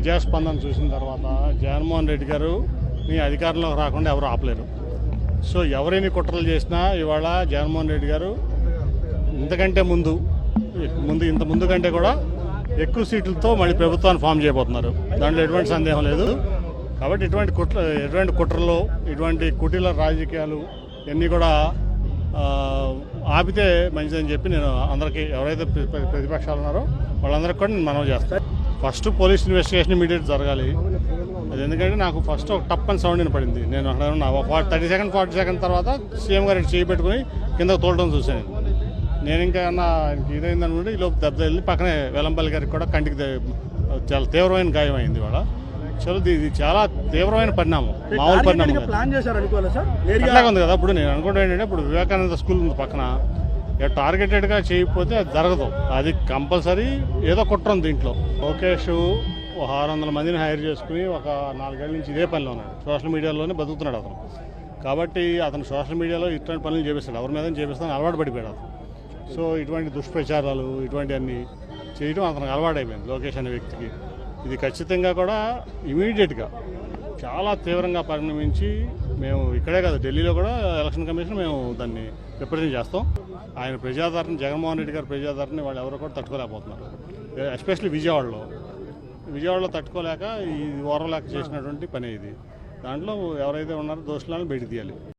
ప్రజాస్పందన చూసిన తర్వాత జగన్మోహన్ రెడ్డి గారు మీ అధికారంలోకి రాకుండా ఎవరు ఆపలేరు. సో ఎవరైనా కుట్రలు చేసినా ఇవాళ జగన్మోహన్ రెడ్డి గారు ఇంతకంటే ముందు కంటే కూడా ఎక్కువ సీట్లతో మళ్ళీ ప్రభుత్వాన్ని ఫామ్ చేయబోతున్నారు. దాంట్లో ఎటువంటి సందేహం లేదు. కాబట్టి ఎటువంటి కుట్రలు, ఇటువంటి కుటీల రాజకీయాలు ఇవన్నీ కూడా ఆపితే మంచిదని చెప్పి నేను అందరికీ, ఎవరైతే ప్రతిపక్షాలు ఉన్నారో వాళ్ళందరికీ కూడా నేను మనవి చేస్తాను. ఫస్ట్ పోలీస్ ఇన్వెస్టిగేషన్ ఇమీడియట్ జరగాలి. అది ఎందుకంటే నాకు ఫస్ట్ ఒక టప్ అని సౌండ్ వినపడింది. నేను అక్కడ ఉన్నా 30 సెకండ్ 40 సెకండ్ తర్వాత సీఎం గారు చేయి పెట్టుకుని కిందకు తోలడం చూశాను. నేను ఇంకా ఇదైందనుకుంటే ఈ లోపు దెబ్బ వెళ్ళి పక్కనే వెల్లంపల్లి గారికి కూడా కంటికి చాలా తీవ్రమైన గాయం అయింది. ఇవాళ ఇది చాలా తీవ్రమైన పరిణామం, మామూలు పరిణామం అట్లాగే ఉంది కదా. ఇప్పుడు నేను అనుకుంటా ఏంటంటే, ఇప్పుడు వివేకానంద స్కూల్ ఉంది పక్కన, టార్గెటెడ్గా చేయకపోతే అది జరగదు. అది కంపల్సరీ ఏదో కుట్ర ఉంది దీంట్లో. లోకేష్ 600 మందిని హైర్ చేసుకుని ఒక 4 ఏళ్ళ నుంచి ఇదే పనిలో ఉన్నాడు. సోషల్ మీడియాలోనే బతుకుతున్నాడు అతను. కాబట్టి అతను సోషల్ మీడియాలో ఇటువంటి పనులు చేపిస్తాడు, ఎవరి మీద చేపిస్తాను అలవాటు పడిపోయాడు అతను. సో ఇటువంటి దుష్ప్రచారాలు ఇటువంటివన్నీ చేయడం అతనికి అలవాటైపోయింది లోకేష్ అనే వ్యక్తికి. ఇది ఖచ్చితంగా కూడా ఇమీడియట్గా చాలా తీవ్రంగా పరిణమించి మేము ఇక్కడే కాదు, ఢిల్లీలో కూడా ఎలక్షన్ కమిషన్ మేము దాన్ని రిప్రజెంట్ చేస్తాం. ఆయన ప్రజాదరణ, జగన్మోహన్ రెడ్డి గారి ప్రజాదరణ వాళ్ళు ఎవరు కూడా తట్టుకోలేకపోతున్నారు. ఎస్పెషల్లీ విజయవాడలో తట్టుకోలేక ఈ ఓర్వలేక చేసినటువంటి పని ఇది. దాంట్లో ఎవరైతే ఉన్నారో దోషులను బయట తీయాలి.